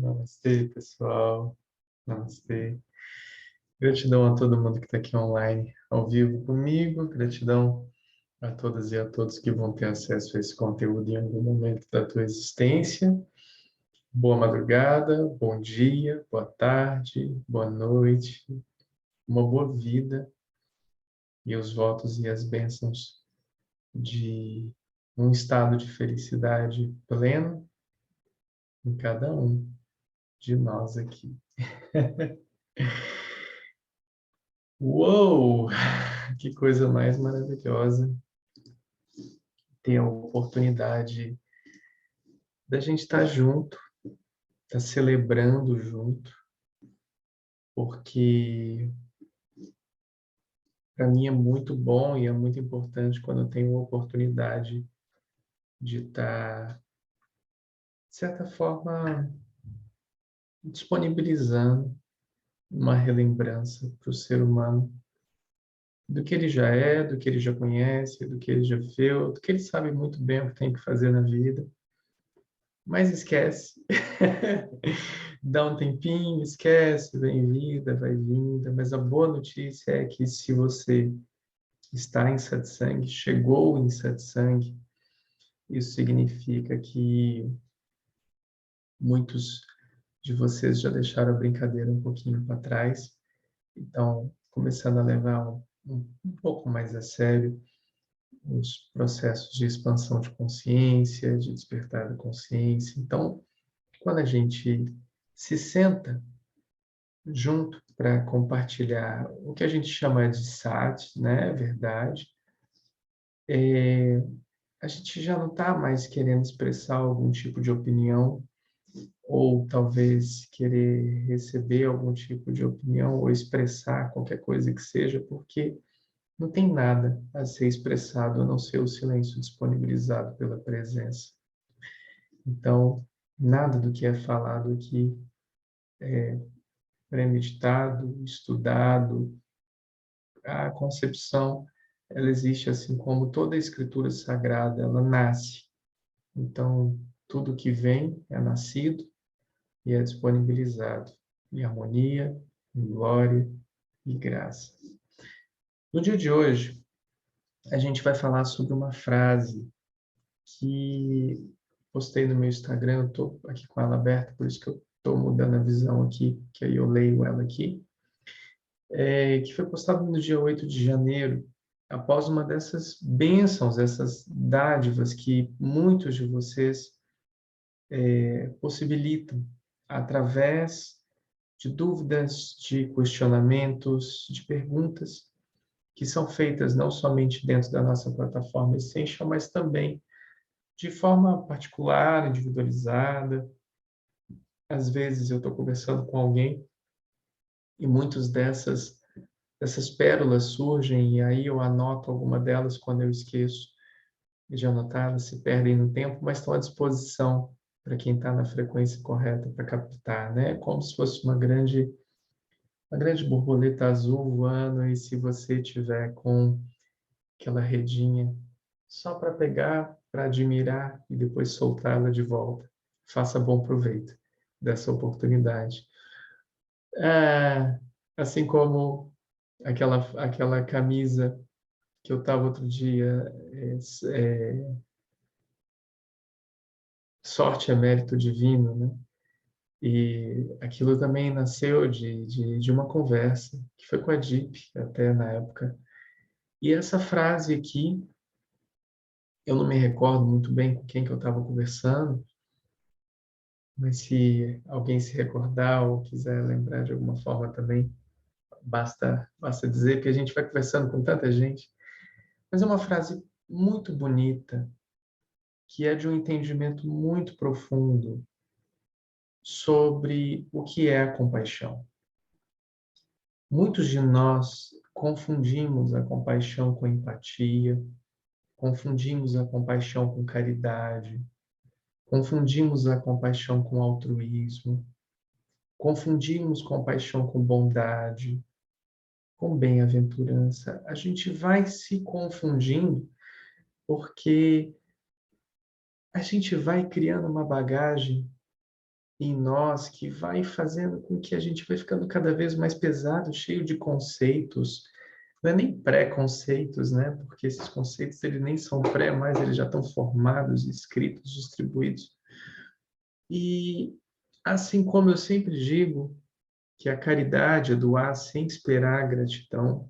Namastê, pessoal. Namastê. Gratidão a todo mundo que está aqui online, ao vivo comigo. Gratidão a todas e a todos que vão ter acesso a esse conteúdo em algum momento da tua existência. Boa madrugada, bom dia, boa tarde, boa noite, uma boa vida e os votos e as bênçãos de um estado de felicidade pleno em cada um de nós aqui. Uou! Que coisa mais maravilhosa ter a oportunidade da gente estar junto, estar celebrando junto, porque para mim é muito bom e é muito importante quando eu tenho a oportunidade de estar, de certa forma, disponibilizando uma relembrança para o ser humano do que ele já é, do que ele já conhece, do que ele já viu, do que ele sabe muito bem o que tem que fazer na vida. Mas esquece. Dá um tempinho, esquece, vem vida, vai vinda. Mas a boa notícia é que se você está em satsang, chegou em satsang, isso significa que muitos de vocês já deixaram a brincadeira um pouquinho para trás, então começando a levar um pouco mais a sério os processos de expansão de consciência, de despertar da consciência. Então, quando a gente se senta junto para compartilhar o que a gente chama de sat, né, verdade, a gente já não está mais querendo expressar algum tipo de opinião ou talvez querer receber algum tipo de opinião ou expressar qualquer coisa que seja, porque não tem nada a ser expressado a não ser o silêncio disponibilizado pela presença. Então, nada do que é falado aqui premeditado, estudado. A concepção, ela existe assim como toda a escritura sagrada, ela nasce. Então, tudo que vem é nascido e é disponibilizado em harmonia, em glória e graça. No dia de hoje, a gente vai falar sobre uma frase que postei no meu Instagram, eu estou aqui com ela aberta, por isso que eu estou mudando a visão aqui, que aí eu leio ela aqui. Que foi postado no dia 8 de janeiro, após uma dessas bênçãos, essas dádivas que muitos de vocês possibilitam através de dúvidas, de questionamentos, de perguntas que são feitas não somente dentro da nossa plataforma Essential, mas também de forma particular, individualizada. Às vezes eu estou conversando com alguém e muitas dessas pérolas surgem e aí eu anoto alguma delas quando eu esqueço de anotar, elas se perdem no tempo, mas estão à disposição para quem está na frequência correta para captar, né? Como se fosse uma grande borboleta azul voando e se você tiver com aquela redinha só para pegar, para admirar e depois soltá-la de volta. Faça bom proveito dessa oportunidade. É, assim como aquela camisa que eu estava outro dia, sorte é mérito divino, né? E aquilo também nasceu de uma conversa, que foi com a Deep, até na época. E essa frase aqui, eu não me recordo muito bem com quem que eu estava conversando, mas se alguém se recordar ou quiser lembrar de alguma forma também, basta dizer que a gente vai conversando com tanta gente. Mas é uma frase muito bonita, que é de um entendimento muito profundo sobre o que é a compaixão. Muitos de nós confundimos a compaixão com empatia, confundimos a compaixão com caridade, confundimos a compaixão com altruísmo, confundimos compaixão com bondade, com bem-aventurança. A gente vai se confundindo porque a gente vai criando uma bagagem em nós que vai fazendo com que a gente vai ficando cada vez mais pesado, cheio de conceitos. Não é nem pré-conceitos, né? Porque esses conceitos eles nem são pré, mas eles já estão formados, escritos, distribuídos. E assim como eu sempre digo que a caridade é doar sem esperar a gratidão,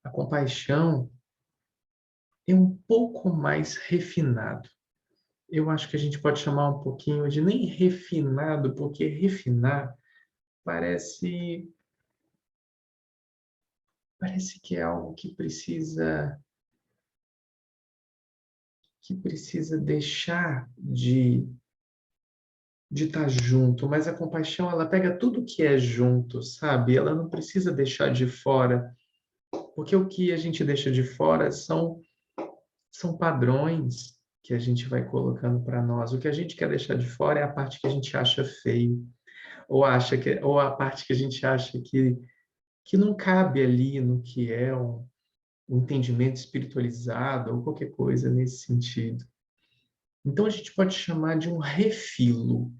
a compaixão é um pouco mais refinado. Eu acho que a gente pode chamar um pouquinho de nem refinado, porque refinar parece que é algo que precisa deixar de estar junto, mas a compaixão ela pega tudo que é junto, sabe? Ela não precisa deixar de fora, porque o que a gente deixa de fora são padrões que a gente vai colocando para nós. O que a gente quer deixar de fora é a parte que a gente acha feio, ou a parte que a gente acha que não cabe ali no que é um entendimento espiritualizado ou qualquer coisa nesse sentido. Então a gente pode chamar de um refilo.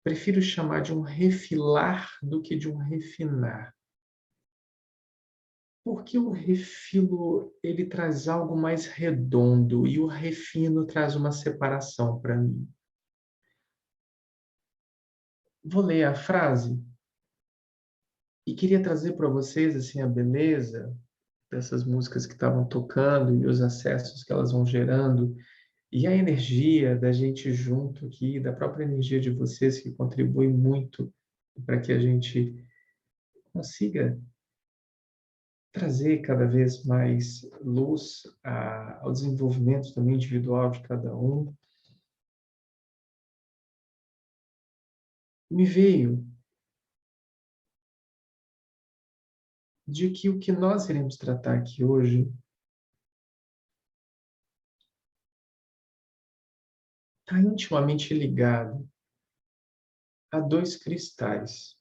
Prefiro chamar de um refilar do que de um refinar. Porque o refilo, ele traz algo mais redondo e o refino traz uma separação para mim. Vou ler a frase e queria trazer para vocês assim a beleza dessas músicas que estavam tocando e os acessos que elas vão gerando e a energia da gente junto aqui, da própria energia de vocês que contribui muito para que a gente consiga trazer cada vez mais luz ao desenvolvimento também individual de cada um. Me veio de que o que nós iremos tratar aqui hoje está intimamente ligado a dois cristais,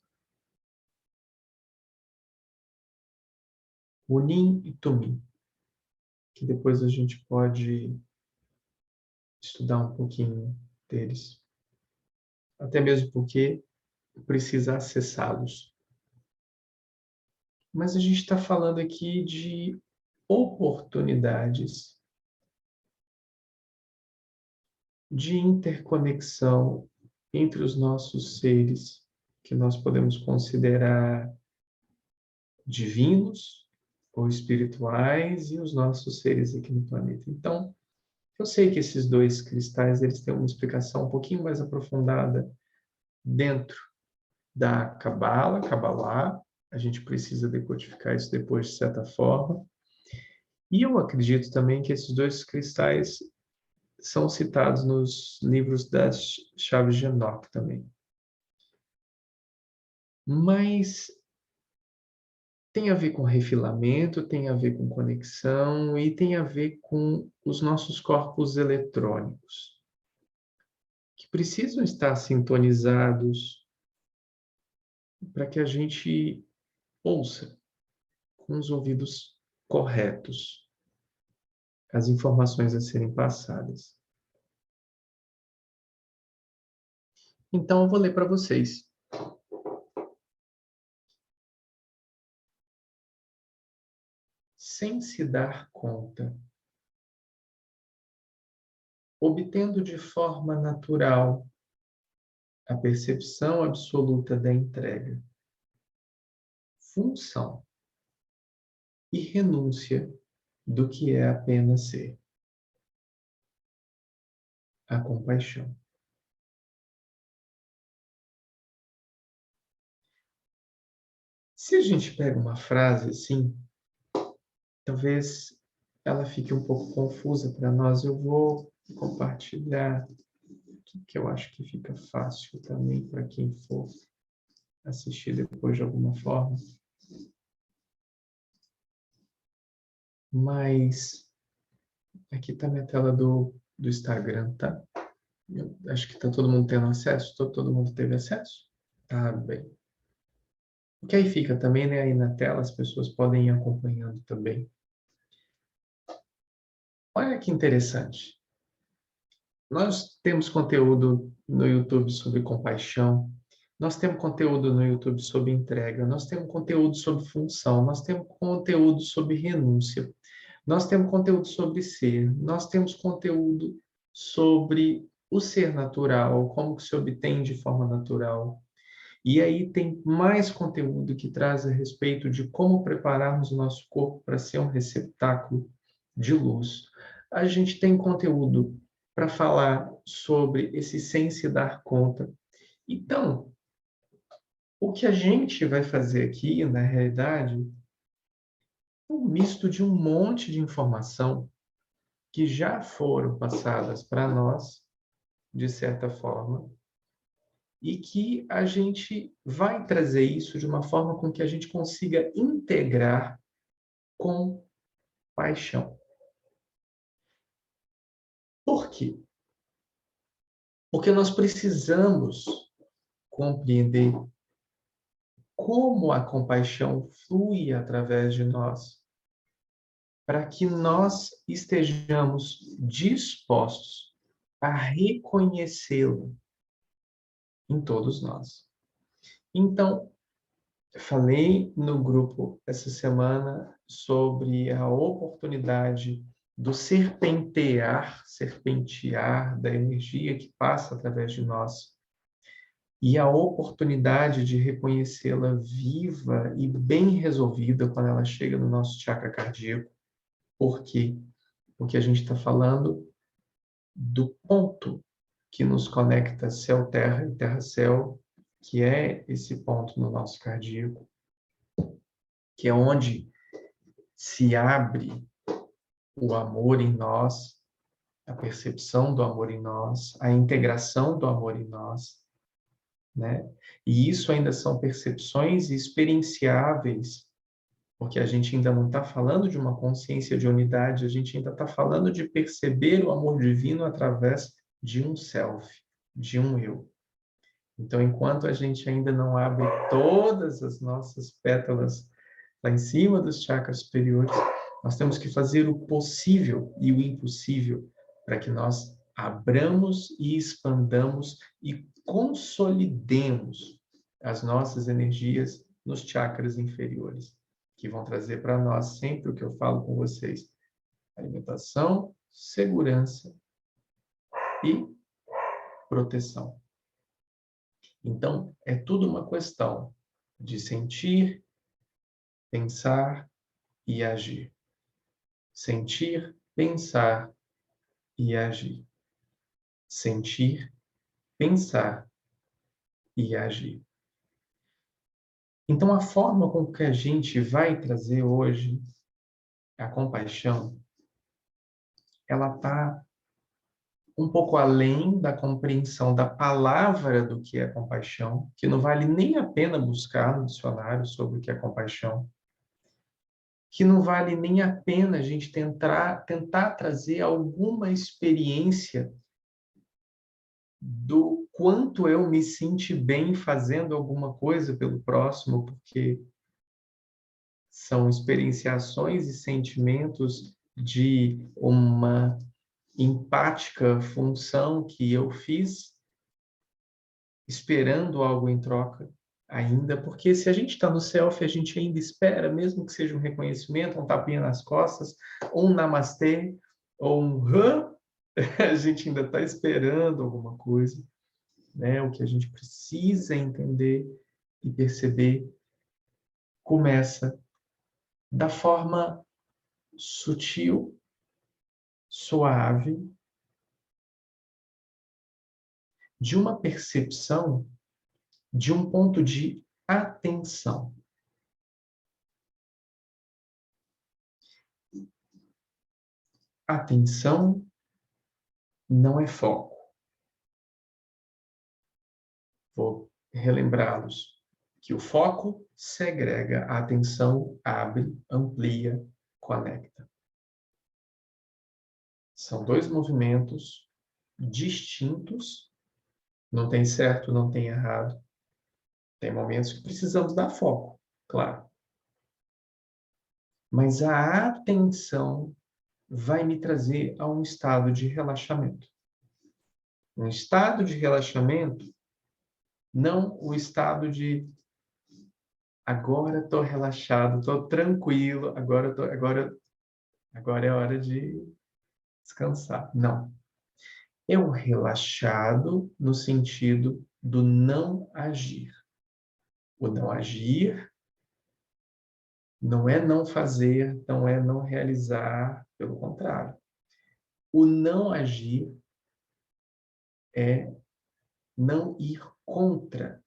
o Nin e Tumim, que depois a gente pode estudar um pouquinho deles, até mesmo porque precisa acessá-los. Mas a gente está falando aqui de oportunidades de interconexão entre os nossos seres, que nós podemos considerar divinos ou espirituais, e os nossos seres aqui no planeta. Então, eu sei que esses dois cristais eles têm uma explicação um pouquinho mais aprofundada dentro da Kabbalah, a gente precisa decodificar isso depois de certa forma. E eu acredito também que esses dois cristais são citados nos livros das Chaves de Enoch também. Mas tem a ver com refilamento, tem a ver com conexão e tem a ver com os nossos corpos eletrônicos, que precisam estar sintonizados para que a gente ouça com os ouvidos corretos as informações a serem passadas. Então, eu vou ler para vocês. Sem se dar conta, obtendo de forma natural a percepção absoluta da entrega, função e renúncia do que é apenas ser, a compaixão. Se a gente pega uma frase assim, talvez ela fique um pouco confusa para nós. Eu vou compartilhar que eu acho que fica fácil também para quem for assistir depois de alguma forma. Mas aqui está minha tela do Instagram, tá? Eu acho que está todo mundo tendo acesso? Todo mundo teve acesso? Tá bem. Porque aí fica também, né? Aí na tela as pessoas podem ir acompanhando também. Olha que interessante. Nós temos conteúdo no YouTube sobre compaixão, nós temos conteúdo no YouTube sobre entrega, nós temos conteúdo sobre função, nós temos conteúdo sobre renúncia, nós temos conteúdo sobre ser, nós temos conteúdo sobre o ser natural, como que se obtém de forma natural. E aí tem mais conteúdo que traz a respeito de como prepararmos o nosso corpo para ser um receptáculo de luz. A gente tem conteúdo para falar sobre esse sem se dar conta. Então, o que a gente vai fazer aqui, na realidade, é um misto de um monte de informação que já foram passadas para nós, de certa forma, e que a gente vai trazer isso de uma forma com que a gente consiga integrar com paixão. Por quê? Porque nós precisamos compreender como a compaixão flui através de nós, para que nós estejamos dispostos a reconhecê-lo em todos nós. Então, falei no grupo essa semana sobre a oportunidade do serpentear da energia que passa através de nós e a oportunidade de reconhecê-la viva e bem resolvida quando ela chega no nosso chakra cardíaco. Por quê? Porque a gente está falando do ponto que nos conecta céu-terra e terra-céu, que é esse ponto no nosso cardíaco, que é onde se abre o amor em nós, a percepção do amor em nós, a integração do amor em nós, né? E isso ainda são percepções experienciáveis, porque a gente ainda não está falando de uma consciência de unidade, a gente ainda está falando de perceber o amor divino através de um self, de um eu. Então, enquanto a gente ainda não abre todas as nossas pétalas lá em cima dos chakras superiores, nós temos que fazer o possível e o impossível para que nós abramos e expandamos e consolidemos as nossas energias nos chakras inferiores, que vão trazer para nós sempre o que eu falo com vocês: alimentação, segurança e proteção. Então, é tudo uma questão de sentir, pensar e agir. Sentir, pensar e agir. Sentir, pensar e agir. Então, a forma com que a gente vai trazer hoje a compaixão, ela está um pouco além da compreensão da palavra do que é compaixão, que não vale nem a pena buscar no dicionário sobre o que é compaixão, que não vale nem a pena a gente tentar trazer alguma experiência do quanto eu me senti bem fazendo alguma coisa pelo próximo, porque são experienciações e sentimentos de uma empática função que eu fiz esperando algo em troca ainda, porque se a gente está no self, a gente ainda espera, mesmo que seja um reconhecimento, um tapinha nas costas, ou um namastê, ou um hã, a gente ainda está esperando alguma coisa, né? O que a gente precisa entender e perceber começa da forma sutil, suave, de uma percepção de um ponto de atenção. Atenção não é foco. Vou relembrá-los que o foco segrega, a atenção abre, amplia, conecta. São dois movimentos distintos, não tem certo, não tem errado. Tem momentos que precisamos dar foco, claro. Mas a atenção vai me trazer a um estado de relaxamento. Um estado de relaxamento, não o estado de agora estou relaxado, estou tranquilo, agora é hora de descansar. Não. É um relaxado no sentido do não agir. O não agir não é não fazer, não é não realizar, pelo contrário. O não agir é não ir contra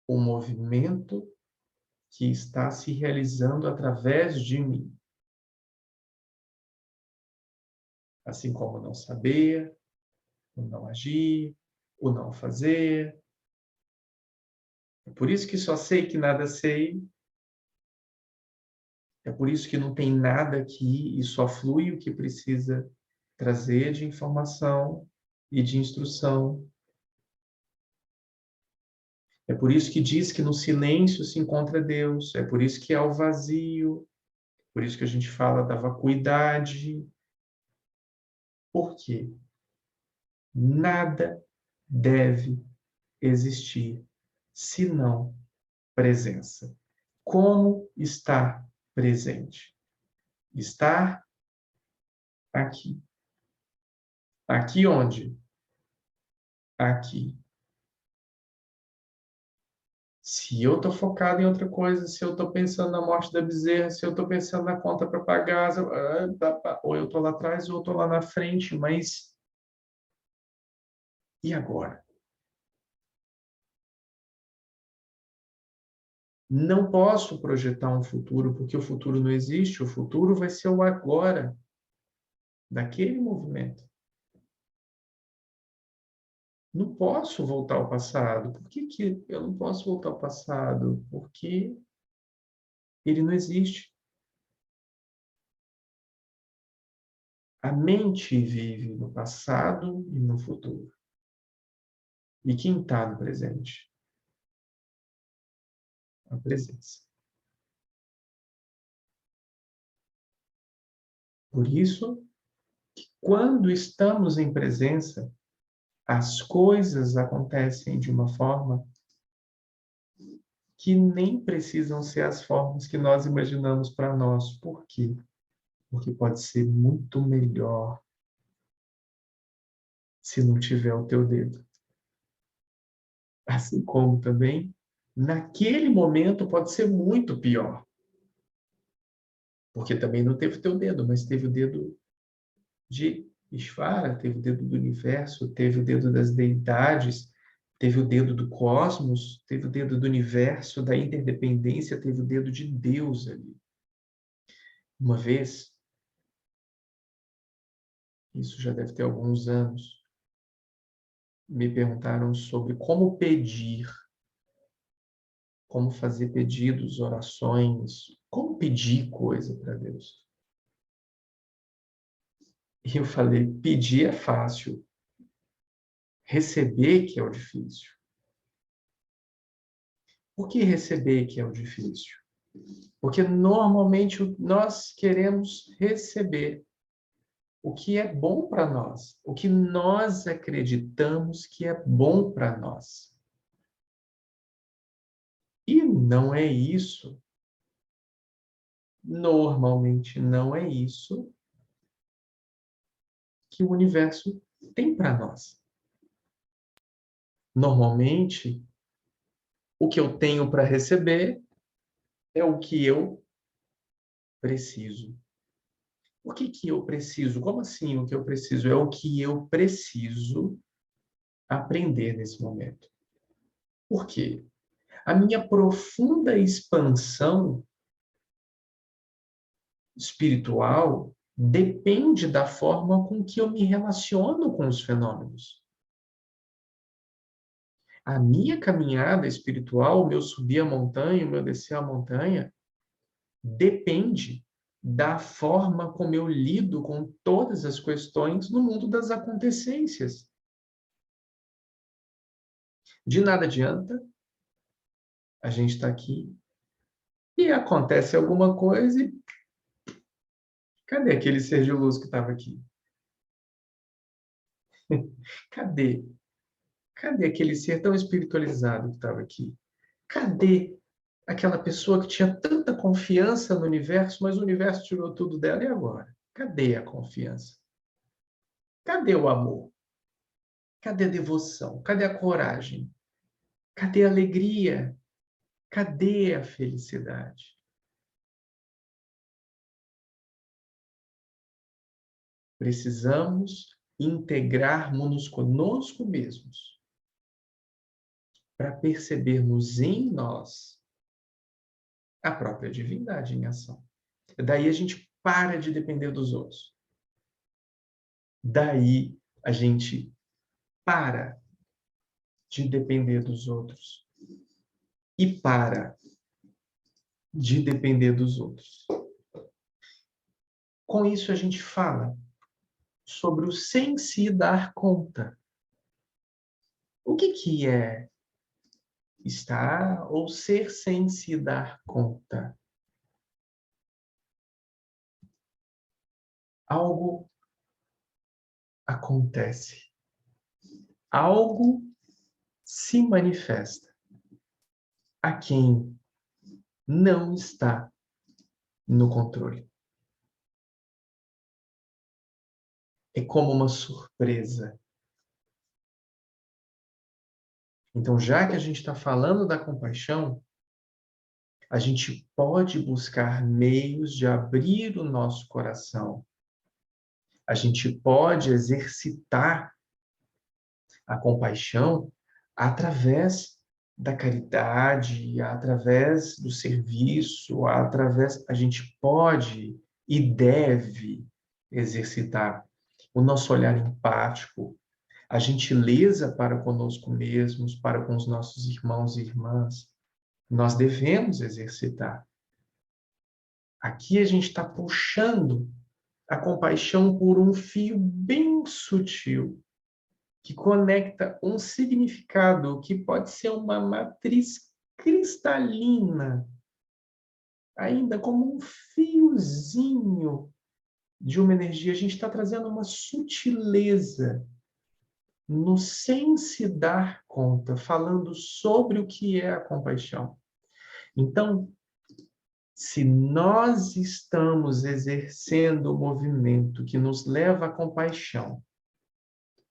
o movimento que está se realizando através de mim. Assim como não saber, o não agir, o não fazer. É por isso que só sei que nada sei. É por isso que não tem nada aqui e só flui o que precisa trazer de informação e de instrução. É por isso que diz que no silêncio se encontra Deus. É por isso que é o vazio. Por isso que a gente fala da vacuidade. Por quê? Nada deve existir senão presença. Como estar presente? Estar aqui. Aqui onde? Aqui. Se eu estou focado em outra coisa, se eu estou pensando na morte da bezerra, se eu estou pensando na conta para pagar, ou eu estou lá atrás ou eu estou lá na frente, mas e agora? Não posso projetar um futuro, porque o futuro não existe, o futuro vai ser o agora, daquele movimento. Não posso voltar ao passado. Por que que eu não posso voltar ao passado? Porque ele não existe. A mente vive no passado e no futuro. E quem está no presente? A presença. Por isso, quando estamos em presença, as coisas acontecem de uma forma que nem precisam ser as formas que nós imaginamos para nós. Por quê? Porque pode ser muito melhor se não tiver o teu dedo. Assim como também, naquele momento pode ser muito pior. Porque também não teve o teu dedo, mas teve o dedo de Ishvara, teve o dedo do universo, teve o dedo das deidades, teve o dedo do cosmos, teve o dedo do universo, da interdependência, teve o dedo de Deus ali. Uma vez, isso já deve ter alguns anos, me perguntaram sobre como pedir, como fazer pedidos, orações, como pedir coisa para Deus. E eu falei, pedir é fácil, receber que é o difícil. Por que receber que é o difícil? Porque normalmente nós queremos receber o que é bom para nós, o que nós acreditamos que é bom para nós. E não é isso. Normalmente não é isso que o universo tem para nós. Normalmente, o que eu tenho para receber é o que eu preciso. O que que eu preciso? Como assim o que eu preciso? É o que eu preciso aprender nesse momento. Por quê? A minha profunda expansão espiritual depende da forma com que eu me relaciono com os fenômenos. A minha caminhada espiritual, o meu subir a montanha, o meu descer a montanha, depende da forma como eu lido com todas as questões no mundo das acontecências. De nada adianta a gente estar aqui e acontece alguma coisa e cadê aquele ser de luz que estava aqui? Cadê? Cadê aquele ser tão espiritualizado que estava aqui? Cadê aquela pessoa que tinha tanta confiança no universo, mas o universo tirou tudo dela e agora? Cadê a confiança? Cadê o amor? Cadê a devoção? Cadê a coragem? Cadê a alegria? Cadê a felicidade? Precisamos integrarmos-nos conosco mesmos para percebermos em nós a própria divindade em ação. Daí a gente para de depender dos outros. Daí a gente para de depender dos outros e para de depender dos outros. Com isso a gente fala sobre o sem se dar conta. O que é estar ou ser sem se dar conta? Algo acontece. Algo se manifesta a quem não está no controle. É como uma surpresa. Então, já que a gente está falando da compaixão, a gente pode buscar meios de abrir o nosso coração. A gente pode exercitar a compaixão através da caridade, através do serviço, a gente pode e deve exercitar o nosso olhar empático, a gentileza para conosco mesmos, para com os nossos irmãos e irmãs. Nós devemos exercitar. Aqui a gente está puxando a compaixão por um fio bem sutil, que conecta um significado que pode ser uma matriz cristalina, ainda como um fiozinho de uma energia. A gente está trazendo uma sutileza no sem se dar conta, falando sobre o que é a compaixão. Então, se nós estamos exercendo o movimento que nos leva à compaixão,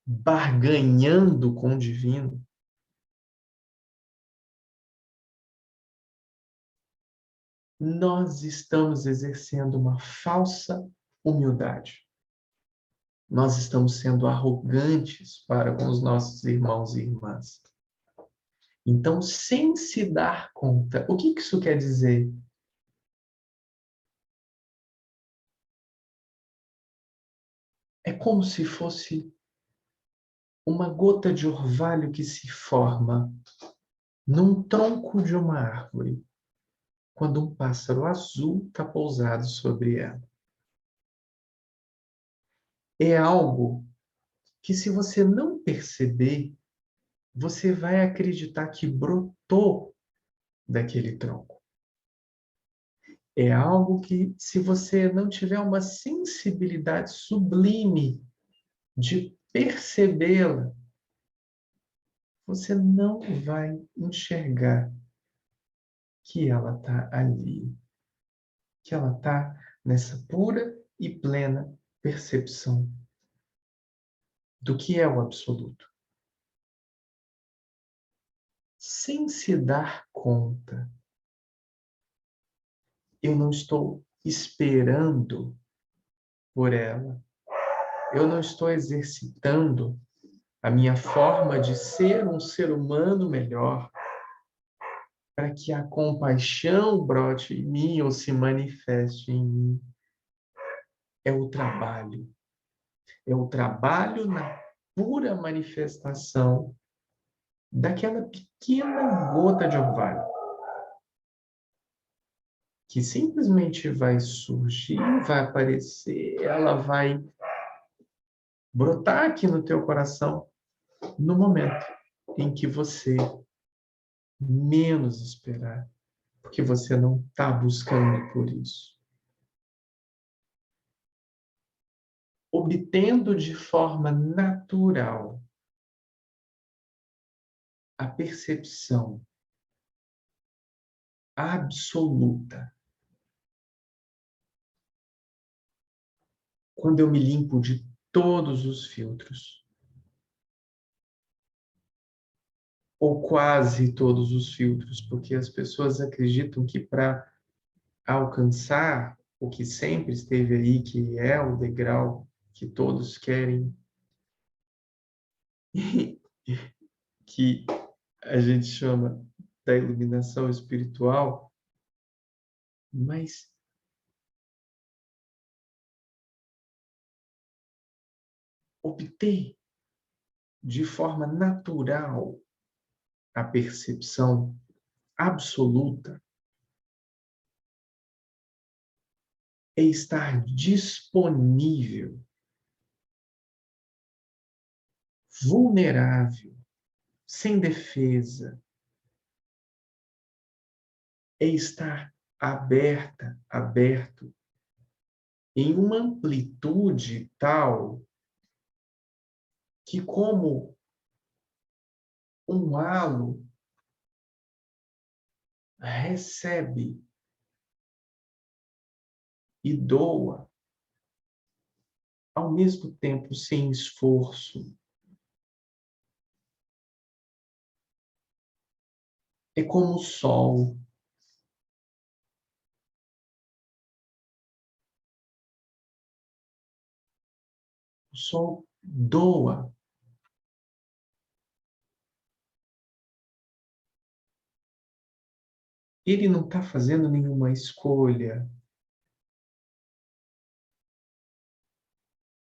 barganhando com o divino, nós estamos exercendo uma falsa humildade. Nós estamos sendo arrogantes para com os nossos irmãos e irmãs. Então, sem se dar conta, o que isso quer dizer? É como se fosse uma gota de orvalho que se forma num tronco de uma árvore, quando um pássaro azul está pousado sobre ela. É algo que, se você não perceber, você vai acreditar que brotou daquele tronco. É algo que, se você não tiver uma sensibilidade sublime de percebê-la, você não vai enxergar que ela está ali, que ela está nessa pura e plena percepção do que é o absoluto. Sem se dar conta, eu não estou esperando por ela, eu não estou exercitando a minha forma de ser um ser humano melhor para que a compaixão brote em mim ou se manifeste em mim. É o trabalho. É o trabalho na pura manifestação daquela pequena gota de orvalho que simplesmente vai surgir, vai aparecer, ela vai brotar aqui no teu coração no momento em que você menos esperar, porque você não está buscando por isso. obtendo de forma natural a percepção absoluta. Quando eu me limpo de todos os filtros, ou quase todos os filtros, porque as pessoas acreditam que para alcançar o que sempre esteve aí, que é o degrau que todos querem, que a gente chama da iluminação espiritual, mas obter de forma natural a percepção absoluta é estar disponível, vulnerável, sem defesa, é estar aberta, aberto, em uma amplitude tal que, como um halo, recebe e doa, ao mesmo tempo sem esforço. É como o sol. O sol doa. Ele não está fazendo nenhuma escolha.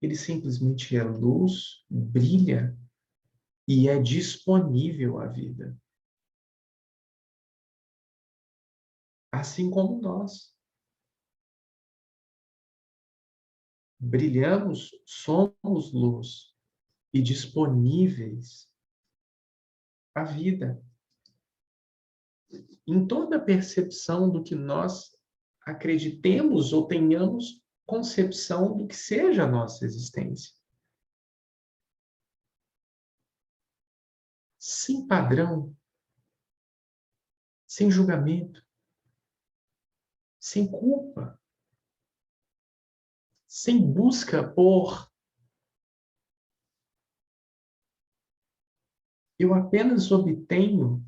Ele simplesmente é luz, brilha e é disponível à vida. Assim como nós. Brilhamos, somos luz e disponíveis à vida. Em toda a percepção do que nós acreditemos ou tenhamos concepção do que seja a nossa existência. Sem padrão, sem julgamento, sem culpa, sem busca por. Eu apenas obtenho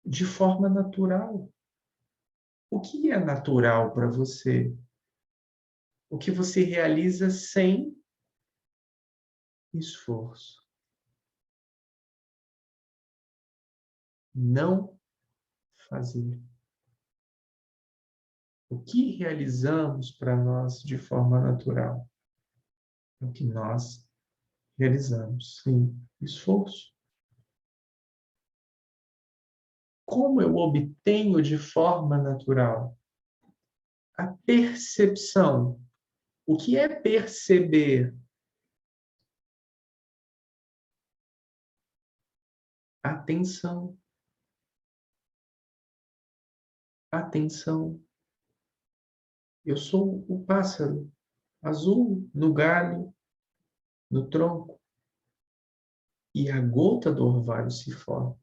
de forma natural. O que é natural para você? O que você realiza sem esforço. Não fazer. O que realizamos para nós de forma natural? É o que nós realizamos sem esforço. Como eu obtenho de forma natural? A percepção. O que é perceber? Atenção. Atenção. Eu sou o pássaro azul no galho, no tronco, e a gota do orvalho se forma.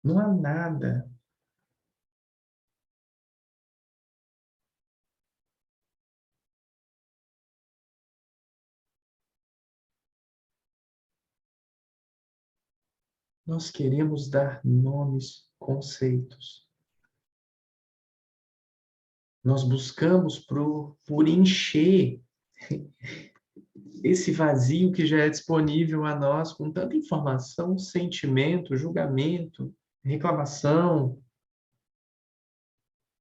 Não há nada. Nós queremos dar nomes, conceitos. Nós buscamos por encher esse vazio que já é disponível a nós com tanta informação, sentimento, julgamento, reclamação.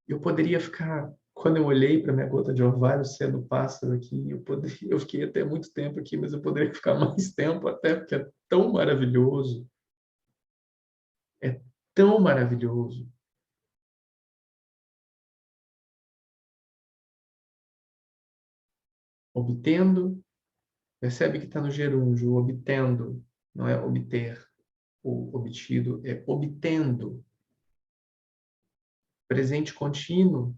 Eu poderia ficar, quando eu olhei para minha gota de orvalho sendo pássaro aqui, eu fiquei até muito tempo aqui, mas eu poderia ficar mais tempo até, porque é tão maravilhoso. É tão maravilhoso. Obtendo, percebe que está no gerúndio, obtendo, não é obter. O obtido é obtendo. presente contínuo,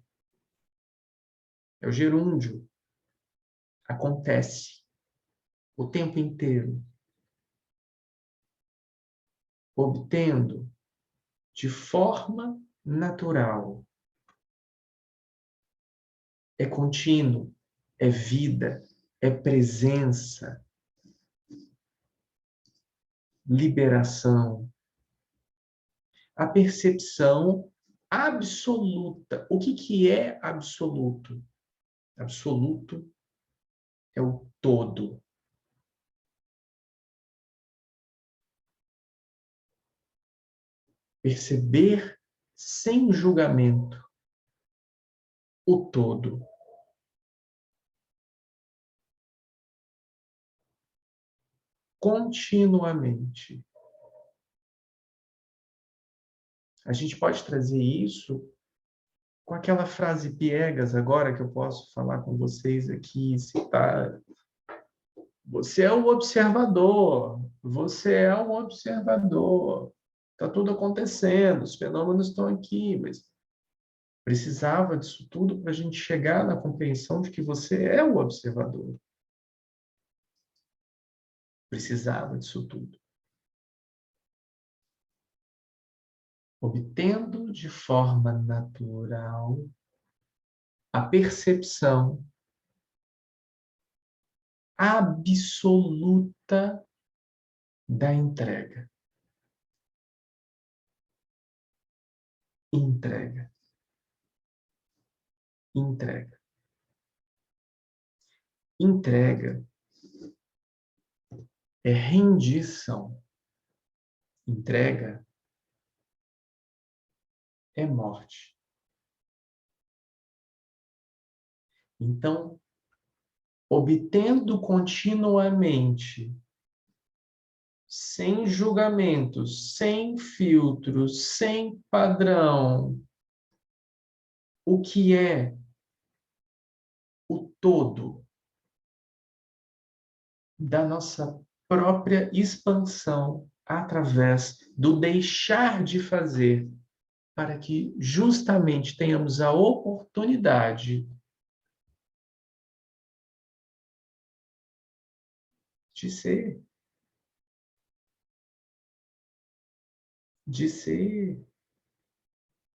é o gerúndio. Acontece o tempo inteiro, obtendo de forma natural. É contínuo, é vida, é presença, liberação. A percepção absoluta. O que é absoluto? Absoluto é o todo. Perceber sem julgamento o todo. Continuamente. A gente pode trazer isso com aquela frase piegas agora que eu posso falar com vocês aqui, citar. Você é um observador. Você é um observador. Está tudo acontecendo, os fenômenos estão aqui, mas precisava disso tudo para a gente chegar na compreensão de que você é o observador. Precisava disso tudo. Obtendo de forma natural a percepção absoluta da entrega. Entrega. Entrega. Entrega é rendição. Entrega é morte. Então, obtendo continuamente, sem julgamentos, sem filtros, sem padrão, o que é o todo da nossa própria expansão através do deixar de fazer, para que justamente tenhamos a oportunidade de ser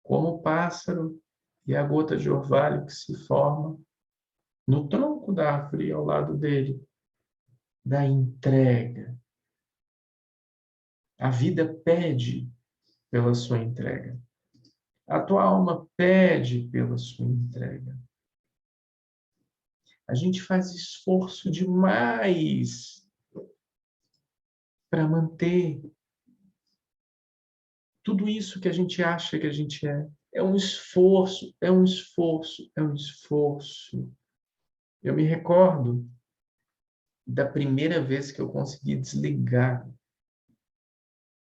como o pássaro e a gota de orvalho que se forma no tronco da árvore ao lado dele, da entrega. A vida pede pela sua entrega. A tua alma pede pela sua entrega. A gente faz esforço demais para manter tudo isso que a gente acha que a gente é. É um esforço, é um esforço, é um esforço. Eu me recordo da primeira vez que eu consegui desligar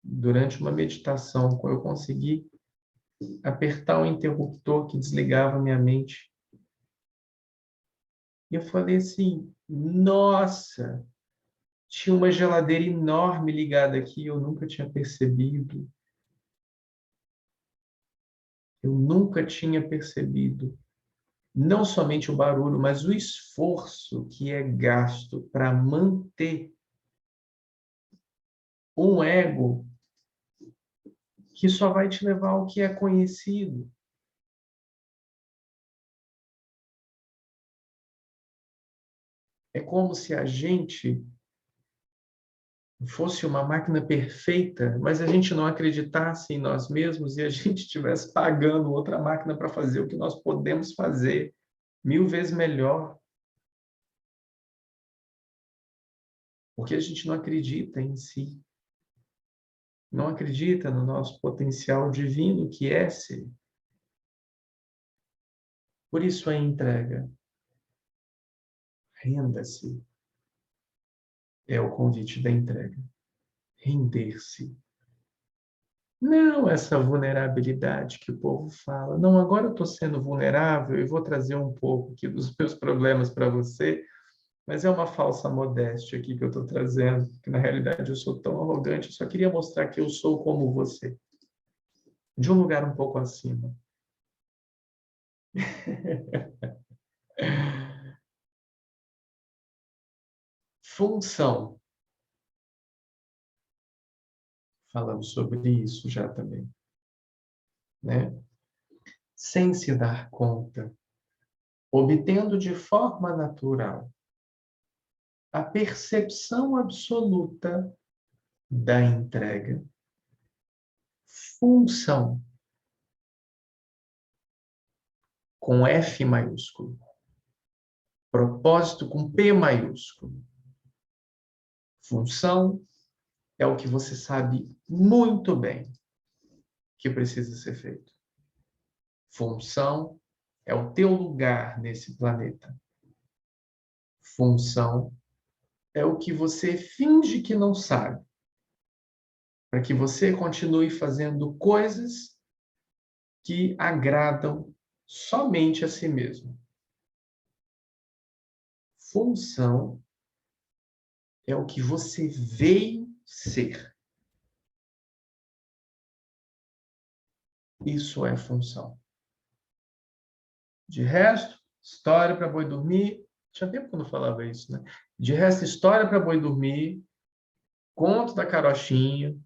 durante uma meditação, quando eu consegui apertar o interruptor que desligava minha mente. E eu falei assim, nossa, tinha uma geladeira enorme ligada aqui, eu nunca tinha percebido. Eu nunca tinha percebido. Não somente o barulho, mas o esforço que é gasto para manter um ego que só vai te levar ao que é conhecido. É como se a gente fosse uma máquina perfeita, mas a gente não acreditasse em nós mesmos e a gente estivesse pagando outra máquina para fazer o que nós podemos fazer 1000 vezes melhor. Porque a gente não acredita em si. Não acredita no nosso potencial divino que é ser. Por isso a entrega. Renda-se. É o convite da entrega. Render-se. Não essa vulnerabilidade que o povo fala. Não, agora eu estou sendo vulnerável e vou trazer um pouco aqui dos meus problemas para você, mas é uma falsa modéstia aqui que eu estou trazendo, que na realidade eu sou tão arrogante, eu só queria mostrar que eu sou como você, de um lugar um pouco acima. Função. Falamos sobre isso já também, né? Sem se dar conta, obtendo de forma natural a percepção absoluta da entrega. Função, com F maiúsculo. Propósito, com P maiúsculo. Função é o que você sabe muito bem que precisa ser feito. Função é o teu lugar nesse planeta. Função é o que você finge que não sabe, para que você continue fazendo coisas que agradam somente a si mesmo. Função é o que você veio ser. Isso é função. De resto, história para boi dormir. Tinha tempo que eu não falava isso, né? De resto, história para boi dormir, conto da carochinha.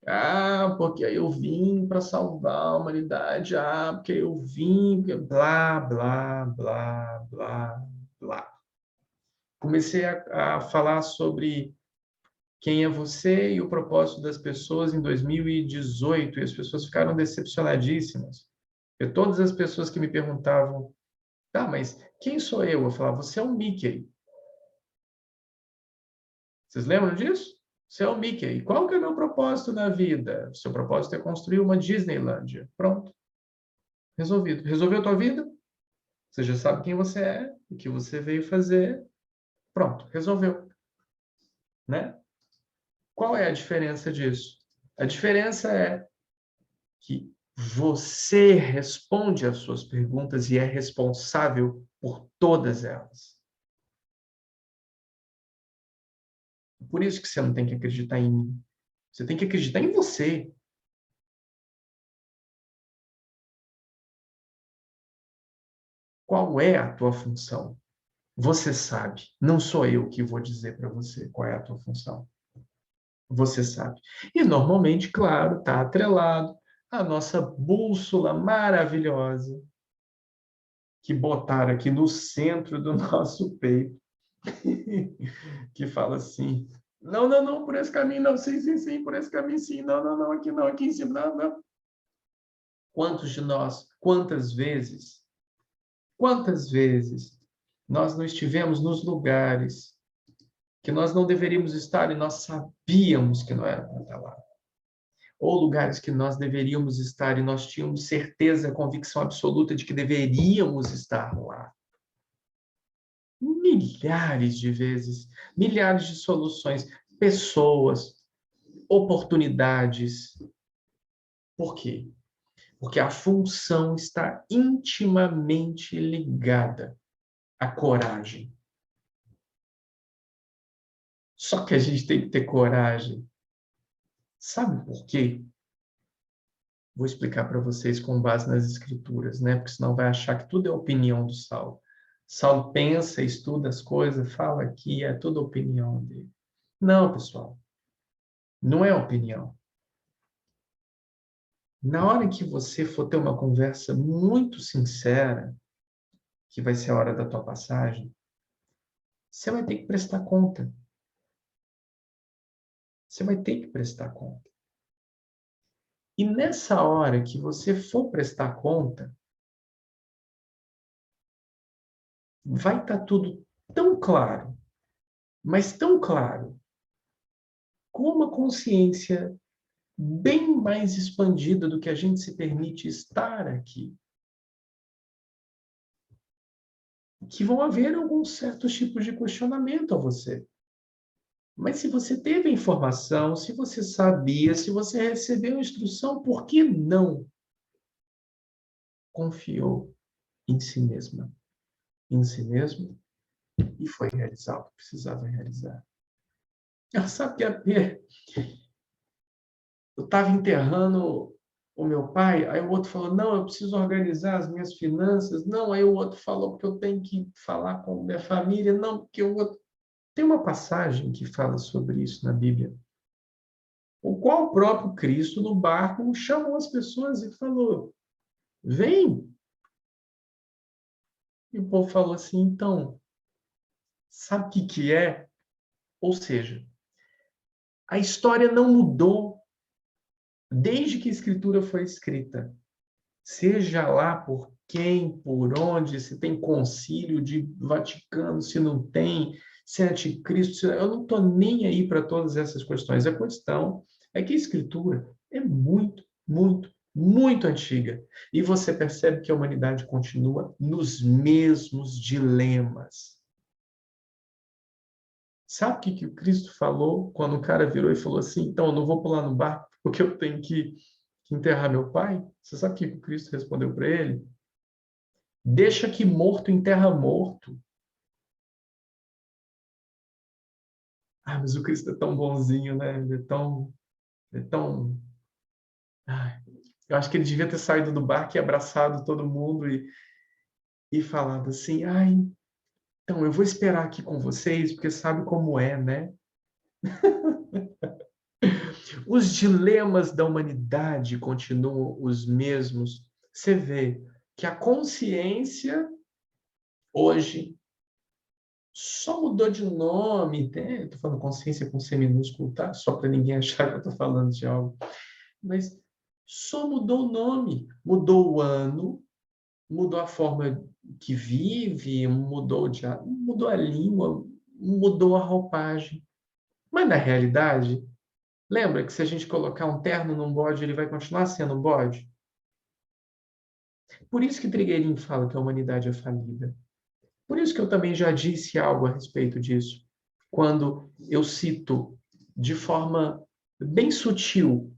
Ah, porque eu vim para salvar a humanidade. Ah, porque eu vim, blá, blá, blá, blá, blá. Comecei a falar sobre quem é você e o propósito das pessoas em 2018, e as pessoas ficaram decepcionadíssimas. E todas as pessoas que me perguntavam, tá, mas quem sou eu? Eu falava, você é o Mickey. Vocês lembram disso? Você é o Mickey. E qual que é o meu propósito na vida? O seu propósito é construir uma Disneylândia. Pronto. Resolvido. Resolveu a tua vida? Você já sabe quem você é, o que você veio fazer. Pronto, resolveu. Né? Qual é a diferença disso? A diferença é que você responde às suas perguntas e é responsável por todas elas. Por isso que você não tem que acreditar em mim. Você tem que acreditar em você. Qual é a tua função? Você sabe. Não sou eu que vou dizer para você qual é a tua função. Você sabe. E normalmente, claro, está atrelado à nossa bússola maravilhosa que botaram aqui no centro do nosso peito, que fala assim: não, não, não, por esse caminho não, sim, sim, sim, por esse caminho sim, não, não, não, aqui em cima, não, não. Quantos de nós, quantas vezes nós não estivemos nos lugares que nós não deveríamos estar e nós sabíamos que não era para estar lá? Ou lugares que nós deveríamos estar e nós tínhamos certeza, convicção absoluta de que deveríamos estar lá? Milhares de vezes, milhares de soluções, pessoas, oportunidades. Por quê? Porque a função está intimamente ligada à coragem. Só que a gente tem que ter coragem. Sabe por quê? Vou explicar para vocês com base nas escrituras, né? Porque senão vai achar que tudo é opinião do Saulo. Saulo pensa, estuda as coisas, fala aqui, é tudo opinião dele. Não, pessoal. Não é opinião. Na hora que você for ter uma conversa muito sincera, que vai ser a hora da tua passagem, você vai ter que prestar conta. Você vai ter que prestar conta. E nessa hora que você for prestar conta, vai estar tudo tão claro, mas tão claro, com uma consciência bem mais expandida do que a gente se permite estar aqui, que vão haver alguns certos tipos de questionamento a você. Mas se você teve a informação, se você sabia, se você recebeu a instrução, por que não confiou em si mesma, em si mesmo, e foi realizar o que precisava realizar? Sabe que eu estava enterrando o meu pai, aí o outro falou, não, eu preciso organizar as minhas finanças, não, aí o outro falou que eu tenho que falar com minha família, não, porque o outro... Tem uma passagem que fala sobre isso na Bíblia, o qual o próprio Cristo, no barco, chamou as pessoas e falou, vem. E o povo falou assim, então, sabe o que que é? Ou seja, a história não mudou desde que a Escritura foi escrita. Seja lá por quem, por onde, se tem concílio de Vaticano, se não tem, se é anticristo, eu não estou nem aí para todas essas questões. A questão é que a Escritura é muito, muito, muito antiga. E você percebe que a humanidade continua nos mesmos dilemas. Sabe o que o Cristo falou quando o cara virou e falou assim: então, eu não vou pular no barco porque eu tenho que enterrar meu pai? Você sabe o que o Cristo respondeu para ele? Deixa que morto enterra morto. Ah, mas o Cristo é tão bonzinho, né? Ele é tão... É tão... Ai, eu acho que ele devia ter saído do barco e abraçado todo mundo e falado assim: ai, então eu vou esperar aqui com vocês, porque sabe como é, né? Os dilemas da humanidade continuam os mesmos. Você vê que a consciência hoje só mudou de nome, né? Estou falando consciência com C minúsculo, tá? Só para ninguém achar que eu estou falando de algo. Mas só mudou o nome, mudou o ano, mudou a forma que vive, mudou a língua, mudou a roupagem. Mas na realidade, lembra que se a gente colocar um terno num bode, ele vai continuar sendo um bode? Por isso que Trigueirinho fala que a humanidade é falida. Por isso que eu também já disse algo a respeito disso. Quando eu cito de forma bem sutil,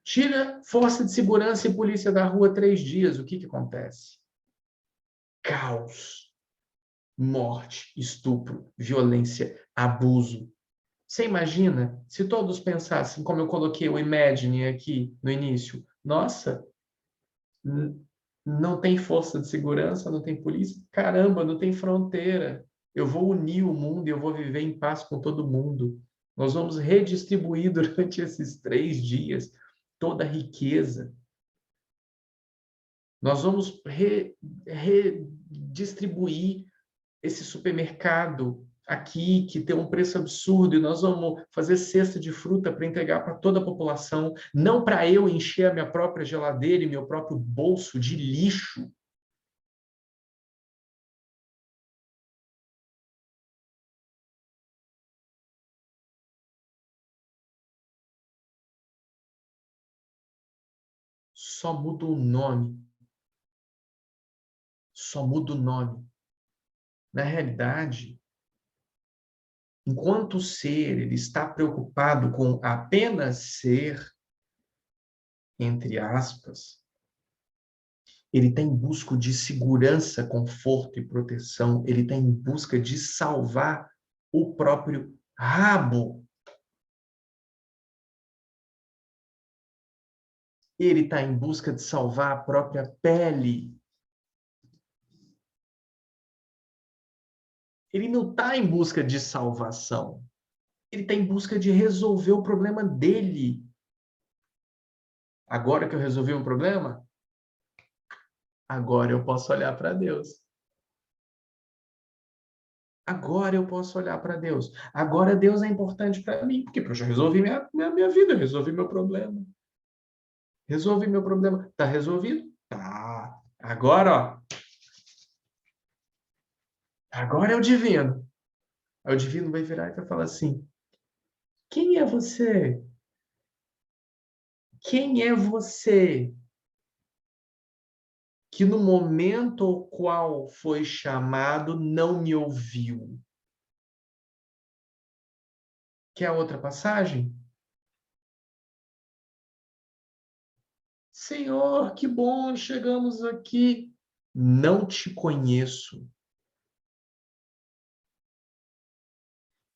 tira força de segurança e polícia da rua 3 dias, o que acontece? Caos, morte, estupro, violência, abuso. Você imagina se todos pensassem, como eu coloquei o Imagine aqui no início, nossa, não tem força de segurança, não tem polícia, caramba, não tem fronteira. Eu vou unir o mundo e eu vou viver em paz com todo mundo. Nós vamos redistribuir durante esses 3 dias toda a riqueza. Nós vamos redistribuir esse supermercado aqui que tem um preço absurdo e nós vamos fazer cesta de fruta para entregar para toda a população, não para eu encher a minha própria geladeira e meu próprio bolso de lixo. Só muda o nome. Só muda o nome. Na realidade, enquanto o ser ele está preocupado com apenas ser, entre aspas, ele está em busca de segurança, conforto e proteção, ele está em busca de salvar o próprio rabo. Ele está em busca de salvar a própria pele. Ele não está em busca de salvação. Ele está em busca de resolver o problema dele. Agora que eu resolvi um problema, agora eu posso olhar para Deus. Agora eu posso olhar para Deus. Agora Deus é importante para mim, porque eu já resolvi minha vida, resolvi meu problema. Resolvi meu problema. Tá resolvido? Tá. Agora é o divino. Aí o divino vai virar e vai falar assim: quem é você? Quem é você que no momento ao qual foi chamado não me ouviu? Quer outra passagem? Senhor, que bom, chegamos aqui. Não te conheço.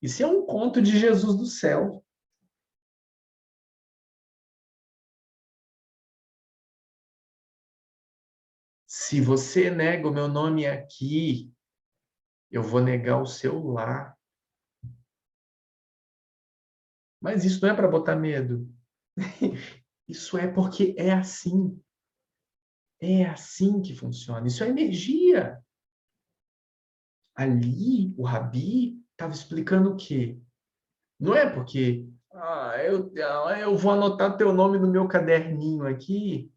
Isso é um conto de Jesus do céu. Se você nega o meu nome aqui, eu vou negar o seu lá. Mas isso não é para botar medo. Isso é porque é assim. É assim que funciona. Isso é energia. Ali, o Rabi estava explicando o quê? Não é porque eu vou anotar teu nome no meu caderninho aqui,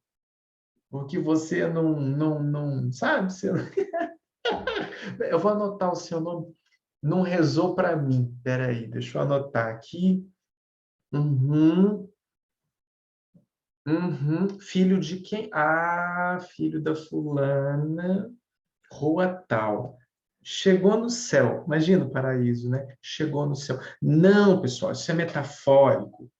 porque você não sabe? Eu vou anotar o seu nome. Não rezou para mim. Espera aí, deixa eu anotar aqui. Uhum, uhum. Filho de quem? Ah, filho da fulana, rua tal. Chegou no céu. Imagina o paraíso, né? Chegou no céu. Não, pessoal, isso é metafórico.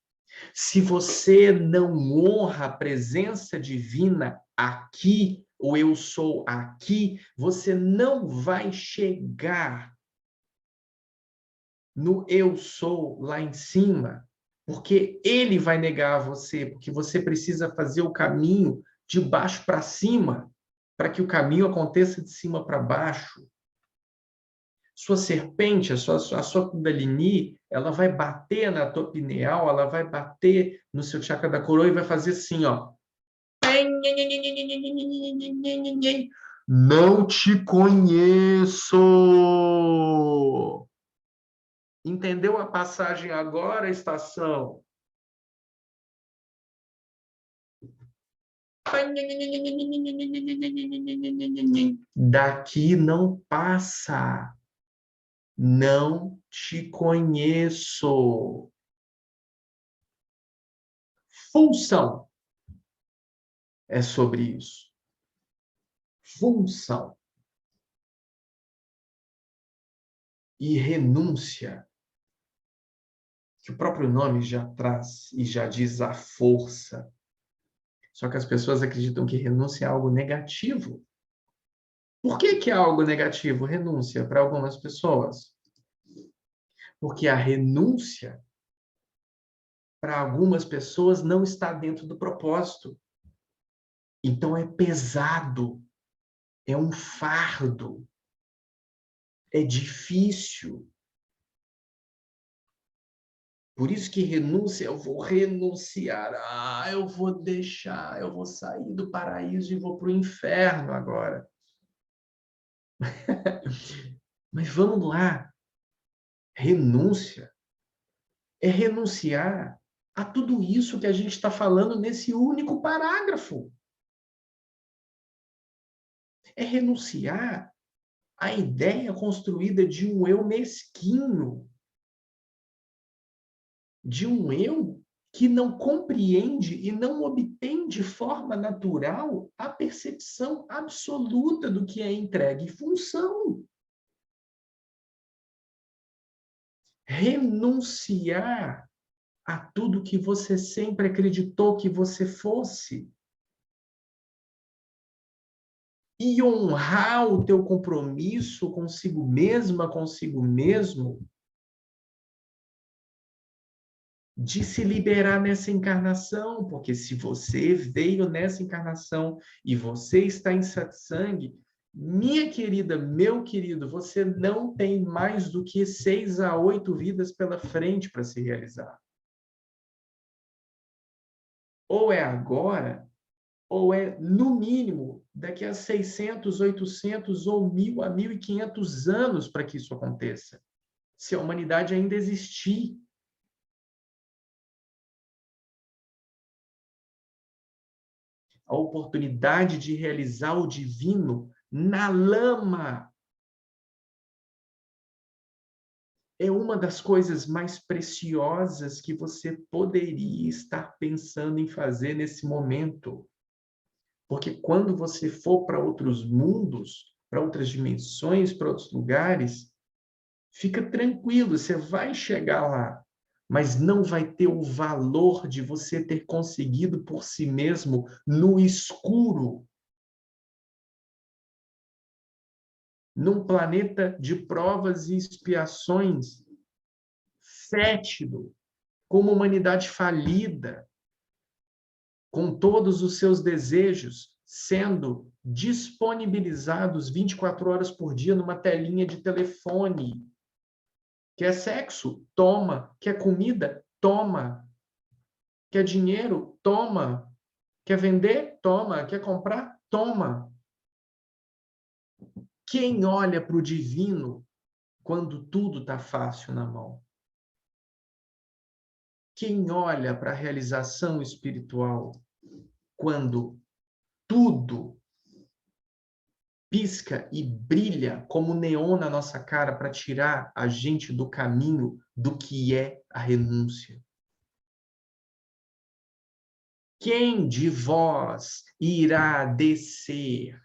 Se você não honra a presença divina aqui, o eu sou aqui, você não vai chegar no eu sou lá em cima, porque ele vai negar a você, porque você precisa fazer o caminho de baixo para cima, para que o caminho aconteça de cima para baixo. Sua serpente, a sua Kundalini, ela vai bater na tua pineal, ela vai bater no seu chakra da coroa e vai fazer assim, ó. Não te conheço. Entendeu a passagem agora, estação? Daqui não passa. Não te conheço. Função é sobre isso. Função e renúncia, que o próprio nome já traz e já diz a força. Só que as pessoas acreditam que renúncia é algo negativo. Por que que é algo negativo, renúncia, para algumas pessoas? Porque a renúncia, para algumas pessoas, não está dentro do propósito. Então é pesado, é um fardo, é difícil. Por isso que renúncia, eu vou renunciar, eu vou deixar, eu vou sair do paraíso e vou para o inferno agora. Mas vamos lá, renúncia é renunciar a tudo isso que a gente está falando nesse único parágrafo. É renunciar à ideia construída de um eu mesquinho, de um eu que não compreende e não obtém de forma natural a percepção absoluta do que é entregue em função. Renunciar a tudo que você sempre acreditou que você fosse. E honrar o teu compromisso consigo mesma, consigo mesmo, de se liberar nessa encarnação, porque se você veio nessa encarnação e você está em satsang, minha querida, meu querido, você não tem mais do que 6 a 8 vidas pela frente para se realizar. Ou é agora, ou é, no mínimo, daqui a 600, 800 ou 1.000 a 1.500 anos para que isso aconteça. Se a humanidade ainda existir. A oportunidade de realizar o divino na lama. É uma das coisas mais preciosas que você poderia estar pensando em fazer nesse momento. Porque quando você for para outros mundos, para outras dimensões, para outros lugares, fica tranquilo, você vai chegar lá, mas não vai ter o valor de você ter conseguido por si mesmo no escuro, num planeta de provas e expiações, fétido, com uma humanidade falida, com todos os seus desejos, sendo disponibilizados 24 horas por dia numa telinha de telefone. Quer sexo? Toma. Quer comida? Toma. Quer dinheiro? Toma. Quer vender? Toma. Quer comprar? Toma. Quem olha para o divino quando tudo está fácil na mão? Quem olha para a realização espiritual quando tudo pisca e brilha como neon na nossa cara para tirar a gente do caminho do que é a renúncia? Quem de vós irá descer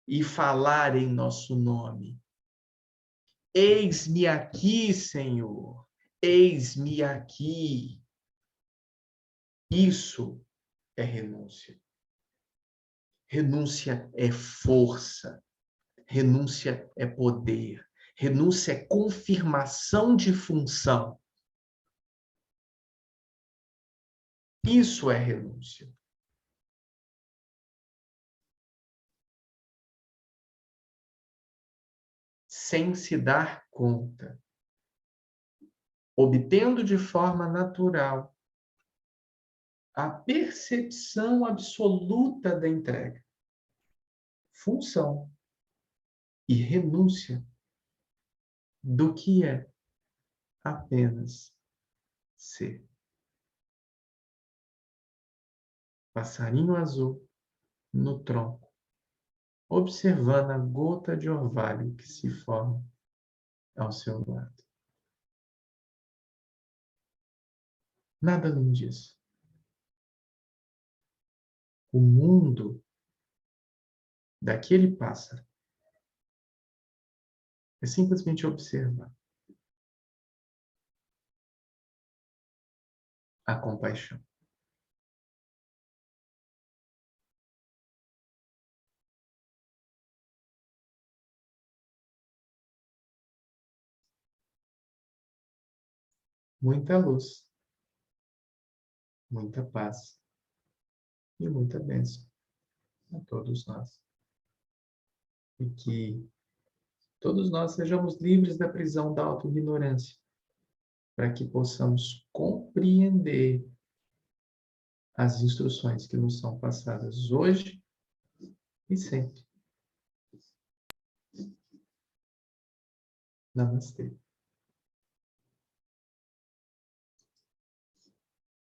e falar em nosso nome? Eis-me aqui, Senhor, eis-me aqui. Isso é renúncia. Renúncia é força. Renúncia é poder. Renúncia é confirmação de função. Isso é renúncia. Sem se dar conta, obtendo de forma natural a percepção absoluta da entrega, função e renúncia do que é apenas ser. Passarinho azul no tronco, observando a gota de orvalho que se forma ao seu lado. Nada além disso. O mundo daquele pássaro é simplesmente observar a compaixão. Muita luz, muita paz e muita bênção a todos nós. E que todos nós sejamos livres da prisão da auto-ignorância, para que possamos compreender as instruções que nos são passadas hoje e sempre. Namastê.